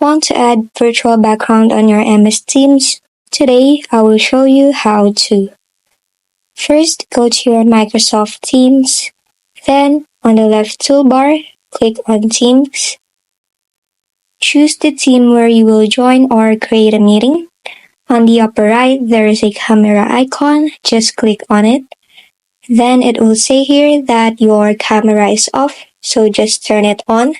Want to add virtual background on your MS Teams? Today, I will show you how to. First, go to your Microsoft Teams. Then, on the left toolbar, click on Teams. Choose the team where you will join or create a meeting. On the upper right, there is a camera icon. Just click on it. Then it will say here that your camera is off, so just turn it on.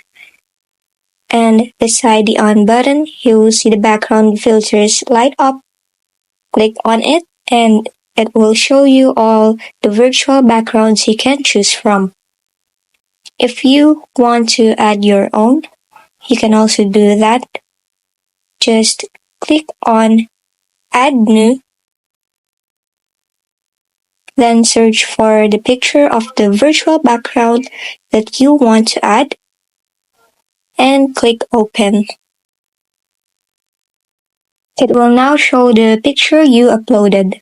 And beside the on button, you will see the background filters light up. Click on it and it will show you all the virtual backgrounds you can choose from. If you want to add your own, you can also do that. Just click on Add New, then search for the picture of the virtual background that you want to add, and click Open. It will now show the picture you uploaded.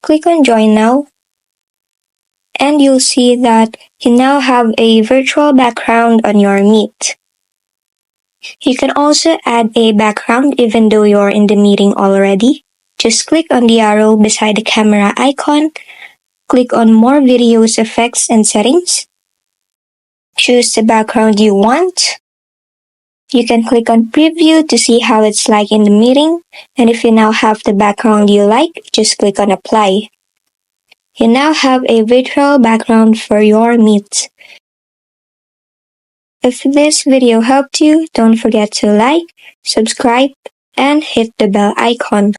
Click on Join Now, and you'll see that you now have a virtual background on your Meet. You can also add a background even though you're in the meeting already. Just click on the arrow beside the camera icon, click on More Videos, Effects, and Settings. Choose the background you want. You can click on Preview to see how it's like in the meeting, and if you now have the background you like, just click on Apply. You now have a virtual background for your Meet. If this video helped you, don't forget to like, subscribe, and hit the bell icon.